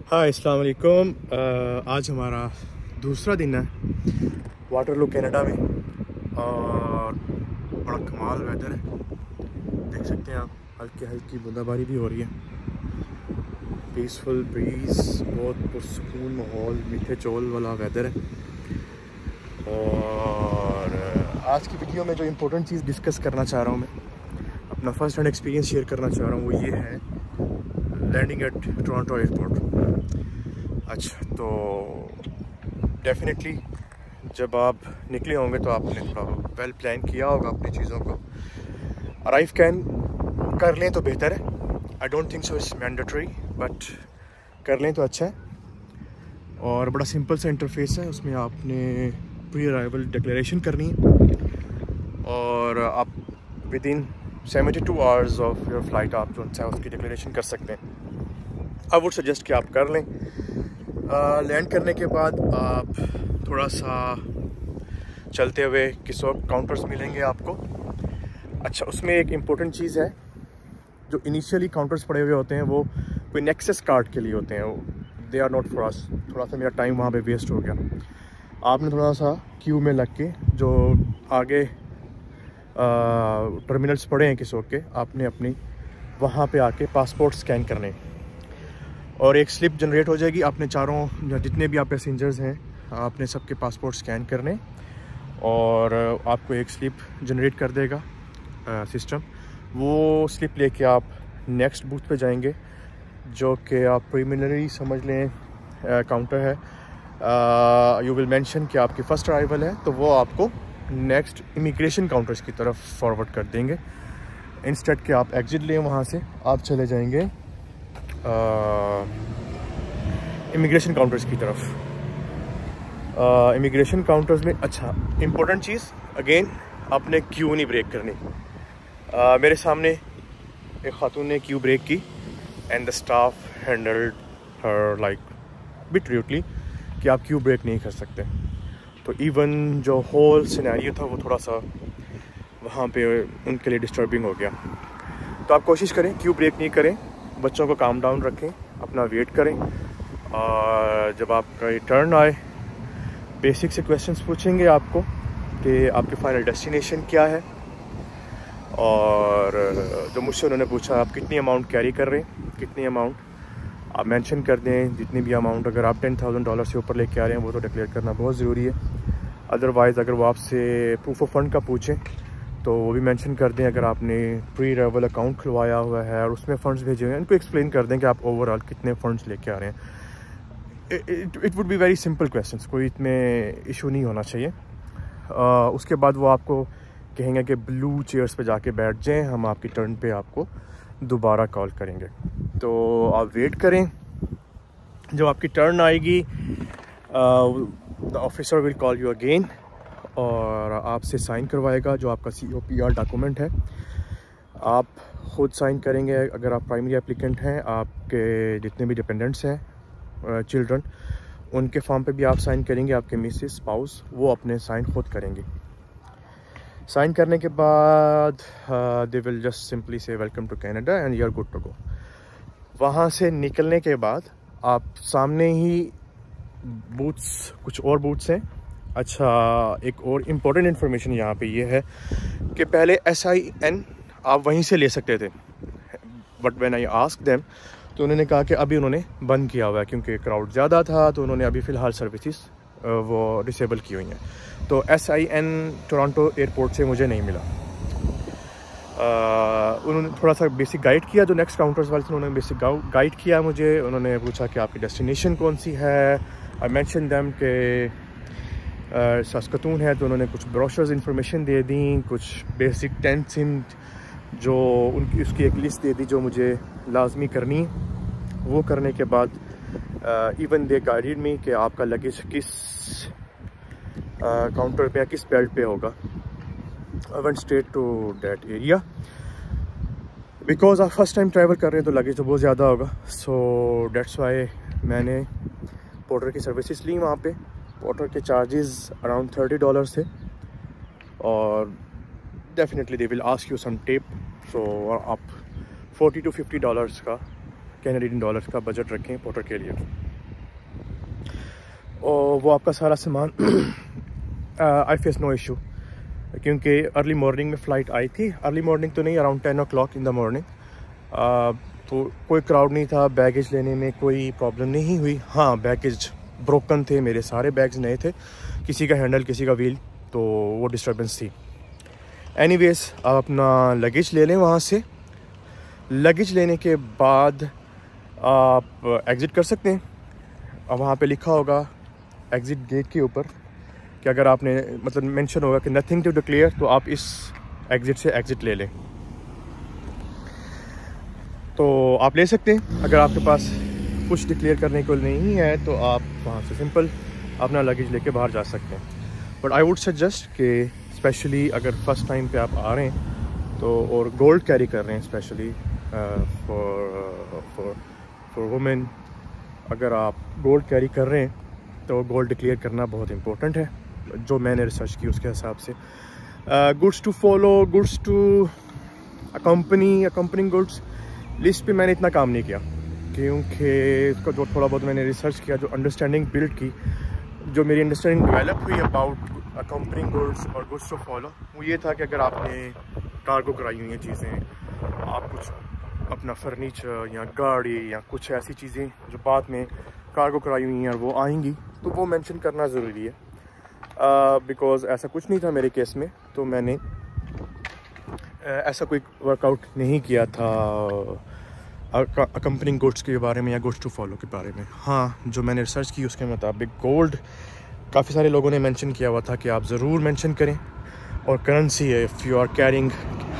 हाय अस्सलाम वालेकुम। आज हमारा दूसरा दिन है वाटरलू कनाडा में और बड़ा कमाल वेदर है। देख सकते हैं आप, हल्की हल्की बूंदाबांदी भी हो रही है। पीसफुल ब्रीज, बहुत पुरसकून माहौल, मीठे चौल वाला वेदर है। और आज की वीडियो में जो इम्पोर्टेंट चीज़ डिस्कस करना चाह रहा हूँ, मैं अपना फर्स्ट हैंड एक्सपीरियंस शेयर करना चाह रहा हूँ, वो ये है लैंडिंग एट टोरंटो एयरपोर्ट। अच्छा, तो डेफिनेटली जब आप निकले होंगे तो आपने थोड़ा वेल प्लान किया होगा अपनी चीज़ों को। अराइव कैन कर लें तो बेहतर है। I don't think so it's mandatory, but कर लें तो अच्छा है। और बड़ा सिंपल सा इंटरफेस है, उसमें आपने प्री अराइवल डिक्लेरेशन करनी है और आप with in 72 hours of your flight आप जो है उसकी डिक्लेरेशन कर सकते हैं। आई वुड सजेस्ट कि आप कर लें। लैंड करने के बाद आप थोड़ा सा चलते हुए किस वक्त काउंटर्स मिलेंगे आपको। अच्छा, उसमें एक इम्पोर्टेंट चीज़ है, जो इनिशियली काउंटर्स पड़े हुए होते हैं वो कोई नेक्सस कार्ड के लिए होते हैं, they are not for us. थोड़ा सा मेरा टाइम वहाँ पे वेस्ट हो गया। आपने थोड़ा सा क्यू में लग के जो आगे टर्मिनल्स पड़े हैं किसी के, आपने अपनी वहाँ पे आके पासपोर्ट स्कैन करने और एक स्लिप जनरेट हो जाएगी। आपने चारों जितने भी आप पैसेंजर्स हैं आपने सबके पासपोर्ट स्कैन करने और आपको एक स्लिप जनरेट कर देगा सिस्टम। वो स्लिप लेके आप नेक्स्ट बूथ पे जाएंगे, जो कि आप प्रीलिमिनरी समझ लें काउंटर है। यू विल मेंशन कि आपकी फ़र्स्ट अराइवल है, तो वो आपको नेक्स्ट इमिग्रेशन काउंटर्स की तरफ फॉरवर्ड कर देंगे। इंस्टेड कि आप एग्जिट लें वहाँ से, आप चले जाएंगे इमिग्रेशन काउंटर्स की तरफ। इमिग्रेशन काउंटर्स में अच्छा इम्पोर्टेंट चीज़, अगेन आपने क्यू नहीं ब्रेक करनी। मेरे सामने एक खातून ने क्यू ब्रेक की and the staff handled her like bit rudely कि आप क्यू ब्रेक नहीं कर सकते। तो इवन जो होल सिनेरियो था वो थोड़ा सा वहाँ पे उनके लिए डिस्टर्बिंग हो गया। तो आप कोशिश करें क्यू ब्रेक नहीं करें, बच्चों को काम डाउन रखें, अपना वेट करें। और जब आपका टर्न आए, बेसिक से क्वेश्चंस पूछेंगे आपको कि आपकी फ़ाइनल डेस्टिनेशन क्या है। और जो मुझसे उन्होंने पूछा आप कितनी अमाउंट कैरी कर रहे हैं, कितनी अमाउंट आप मेंशन कर दें। जितनी भी अमाउंट, अगर आप $10,000 से ऊपर लेके आ रहे हैं वो तो डिक्लेयर करना बहुत ज़रूरी है। अदरवाइज़ अगर वो आपसे प्रूफ ऑफ फंड का पूछें तो वो भी मेंशन कर दें। अगर आपने प्री अराइवल अकाउंट खुलवाया हुआ है और उसमें फ़ंड्स भेजे हुए हैं, उनको एक्सप्लेन कर दें कि आप ओवरऑल कितने फ़ंड्स लेके आ रहे हैं। It would be very simple questions, कोई इतने इशू नहीं होना चाहिए। उसके बाद वो आपको कहेंगे कि ब्लू चेयर्स पे जाके बैठ जाएं, हम आपकी टर्न पे आपको दोबारा कॉल करेंगे। तो आप वेट करें, जब आपकी टर्न आएगी the officer will call you again और आपसे साइन करवाएगा जो आपका COPR डॉक्यूमेंट है। आप ख़ुद साइन करेंगे। अगर आप प्राइमरी एप्लीकेंट हैं, आपके जितने भी डिपेंडेंट्स हैं चिल्ड्रन, उनके फॉर्म पे भी आप साइन करेंगे। आपके मिसेस स्पाउस वो अपने साइन खुद करेंगे। साइन करने के बाद they will just simply say welcome to Canada and you are good to go. वहाँ से निकलने के बाद आप सामने ही बूथ्स, कुछ और बूथ्स हैं। अच्छा, एक और इम्पोर्टेंट इन्फॉर्मेशन यहाँ पे ये है कि पहले SIN आप वहीं से ले सकते थे, but when I asked them तो उन्होंने कहा कि अभी उन्होंने बंद किया हुआ है क्योंकि क्राउड ज़्यादा था, तो उन्होंने अभी फ़िलहाल सर्विसेज वो डिसेबल की हुई हैं। तो SIN टोरंटो एयरपोर्ट से मुझे नहीं मिला। उन्होंने थोड़ा सा बेसिक गाइड किया, जो नेक्स्ट काउंटर्स वाले थे उन्होंने बेसिक गाइड किया मुझे। उन्होंने पूछा कि आपकी डेस्टिनेशन कौन सी है। आई मेंशन देम के सास्कतून है, तो उन्होंने कुछ ब्रोशर्स इंफॉर्मेशन दे दी, कुछ बेसिक टेंट्स इन जो उनकी उसकी एक लिस्ट दे दी जो मुझे लाजमी करनी। वो करने के बाद इवन दे गाइडेड मी कि आपका लगेज किस काउंटर पे या किस बेल्ट पे होगा। I went straight to that area because आप फर्स्ट टाइम ट्रैवल कर रहे हैं तो लगेज तो बहुत ज़्यादा होगा। सो डेट्स वाई मैंने पोर्टर की सर्विसेज ली वहाँ पे। पोर्टर के चार्जेस अराउंड $30 थे और definitely they will ask you some tip. So आप $40 to $50 का कैनेडियन डॉलर्स का बजट रखें पोर्टर के लिए, और वो आपका सारा सामान आई फेस नो इशू, क्योंकि अर्ली मॉर्निंग में फ़्लाइट आई थी। अर्ली मॉर्निंग तो नहीं, around 10 o'clock in the morning. तो कोई क्राउड नहीं था, बैगेज लेने में कोई प्रॉब्लम नहीं हुई। हाँ, बैगेज ब्रोकन थे, मेरे सारे बैग्स नए थे, किसी का हैंडल किसी का व्हील, तो वो डिस्टर्बेंस थी। एनीवेज, आप अपना लगेज ले लें वहाँ से। लगेज लेने के बाद आप एग्ज़िट कर सकते हैं। अब वहाँ पे लिखा होगा एग्ज़िट गेट के ऊपर कि अगर आपने मतलब मेंशन होगा कि नथिंग टू डिक्लेयर, तो आप इस एग्ज़िट से एग्ज़िट ले लें, तो आप ले सकते हैं। अगर आपके पास कुछ डिक्लेयर करने को नहीं है तो आप वहाँ से सिंपल अपना लगेज लेके बाहर जा सकते हैं। बट आई वुड सजेस्ट कि स्पेशली अगर फर्स्ट टाइम पे आप आ रहे हैं तो, और गोल्ड कैरी कर रहे हैं स्पेशली फॉर वुमेन, अगर आप गोल्ड कैरी कर रहे हैं तो गोल्ड डिक्लेयर करना बहुत इंपॉर्टेंट है, जो मैंने रिसर्च की उसके हिसाब से। Goods to follow, goods to accompanying goods, list पे मैंने इतना काम नहीं किया, क्योंकि उसका जो थोड़ा बहुत मैंने रिसर्च किया, जो अंडरस्टैंडिंग बिल्ड की, जो मेरी अंडरस्टैंडिंग डेवलप हुई अबाउट अकम्पनिंग गुड्स और गुड्स टू फॉलो, वो ये था कि अगर आपने कार्गो कराई हुई हैं चीज़ें, आप कुछ अपना फर्नीचर या गाड़ी या कुछ ऐसी चीज़ें जो बाद में कार्गो कराई हुई हैं और वो आएंगी, तो वो मेंशन करना ज़रूरी है। बिकॉज़ ऐसा कुछ नहीं था मेरे केस में, तो मैंने ऐसा कोई वर्कआउट नहीं किया था अकम्पनिंग गुड्स के बारे में या गुड्स टू फॉलो के बारे में। हाँ, जो मैंने रिसर्च की उसके मुताबिक गोल्ड काफ़ी सारे लोगों ने मेंशन किया हुआ था कि आप ज़रूर मेंशन करें, और करेंसी है, if you are carrying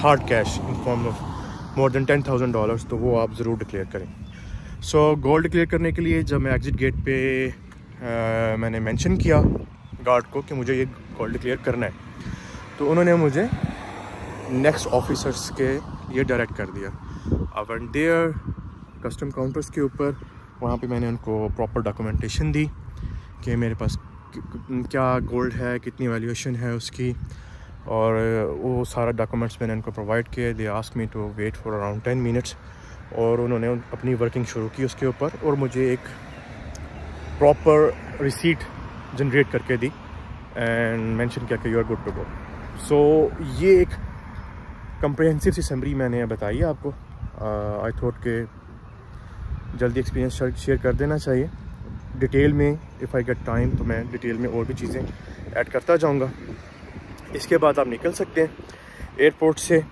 hard cash in form of more than $10,000, तो वो आप ज़रूर डिक्लेयर करें। सो गोल्ड डिक्लेयर करने के लिए जब मैं एग्ज़िट गेट पे मैंने मेंशन किया गार्ड को कि मुझे ये गोल्ड डिक्लेयर करना है, तो उन्होंने मुझे नेक्स्ट ऑफिसर्स के लिए डायरेक्ट कर दिया। I went there custom counters के ऊपर, वहाँ पे मैंने उनको प्रॉपर डॉक्यूमेंटेशन दी कि मेरे पास क्या गोल्ड है, कितनी वैल्यूएशन है उसकी, और वो सारा डॉक्यूमेंट्स मैंने उनको प्रोवाइड किए। They asked me to wait for around 10 minutes, और उन्होंने अपनी वर्किंग शुरू की उसके ऊपर, और मुझे एक प्रॉपर रिसीट जनरेट करके दी एंड मेंशन किया कि you are good to go. So ये एक कंप्रिहेंसिव सी समरी मैंने बताई है आपको। आई थॉट के जल्दी एक्सपीरियंस शेयर कर देना चाहिए। डिटेल में इफ़ आई गेट टाइम तो मैं डिटेल में और भी चीज़ें ऐड करता जाऊंगा। इसके बाद आप निकल सकते हैं एयरपोर्ट से,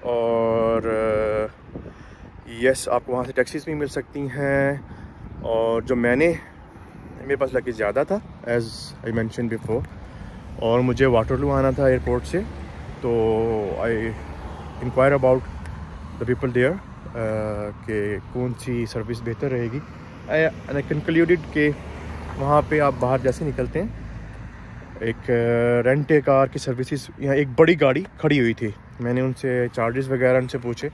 और यस, आपको वहाँ से टैक्सीज भी मिल सकती हैं। और जो मेरे पास लगेज ज़्यादा था एज़ आई मेंशन बिफोर, और मुझे वाटरलू आना था एयरपोर्ट से, तो I inquire about the people there कि कौन सी सर्विस बेहतर रहेगी। आई कंक्लूडेड कि वहाँ पे आप बाहर जैसे निकलते हैं, एक रेंट ए कार की सर्विसेज, यहाँ एक बड़ी गाड़ी खड़ी हुई थी, मैंने उनसे चार्जेस वगैरह उनसे पूछे,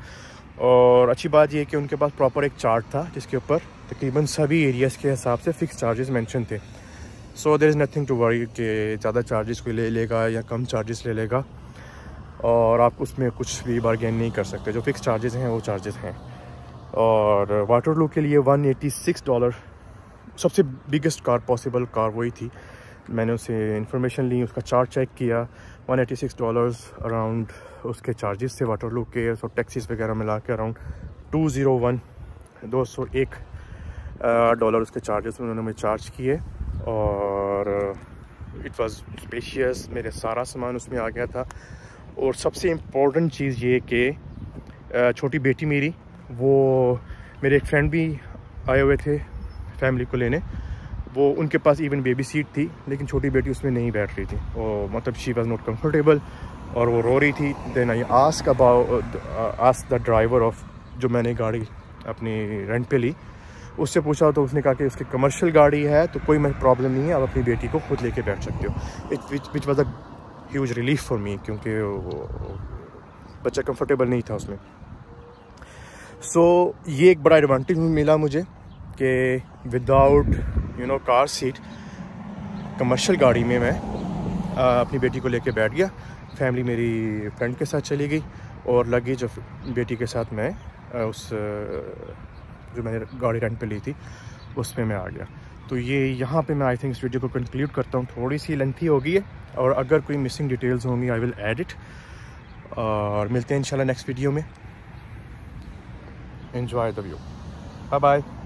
और अच्छी बात यह कि उनके पास प्रॉपर एक चार्ट था जिसके ऊपर तकरीबन सभी एरियाज़ के हिसाब से फ़िक्स चार्जेस मेंशन थे। So there is nothing to worry कि ज़्यादा चार्जेस कोई ले लेगा या कम चार्जेस ले लेगा, और आप उसमें कुछ भी बार्गेन नहीं कर सकते। जो फ़िक्स चार्जेस हैं वो चार्जेस हैं। और वाटरलू के लिए $186, सबसे बिगेस्ट कार पॉसिबल कार वही थी। मैंने उससे इंफॉर्मेशन ली, उसका चार्ज चेक किया, $186 अराउंड उसके चार्जेस थे वाटरलू के, और टैक्सीज वगैरह मिला के अराउंड $201 उसके चार्जेस उन्होंने मुझे चार्ज किए। और इट वाज स्पेशियस, मेरे सारा सामान उसमें आ गया था। और सबसे इम्पोर्टेंट चीज़ ये कि छोटी बेटी मेरी, वो मेरे एक फ्रेंड भी आए हुए थे फैमिली को लेने, वो उनके पास इवन बेबी सीट थी, लेकिन छोटी बेटी उसमें नहीं बैठ रही थी, और मतलब शी वाज नॉट कंफर्टेबल, और वो रो रही थी। Then I ask the driver of, जो मैंने गाड़ी अपनी रेंट पे ली, उससे पूछा तो उसने कहा कि उसकी कमर्शियल गाड़ी है तो कोई प्रॉब्लम नहीं है, आप अपनी बेटी को खुद लेके बैठ सकते हो। Which was a huge relief for me, क्योंकि बच्चा कंफर्टेबल नहीं था उसमें। सो ये एक बड़ा एडवांटेज मिला मुझे कि विदाउट कार सीट कमर्शियल गाड़ी में मैं अपनी बेटी को लेके बैठ गया। फैमिली मेरी फ्रेंड के साथ चली गई, और लगेज बेटी के साथ मैं उस जो मैंने गाड़ी रेंट पे ली थी उसमें मैं आ गया। तो ये यहाँ पे मैं आई थिंक इस वीडियो को कंक्लूड करता हूँ। थोड़ी सी लेंथी होगी है और अगर कोई मिसिंग डिटेल्स होंगी आई विल ऐड इट। और मिलते हैं इंशाल्लाह नेक्स्ट वीडियो में। Enjoy the view. Bye bye.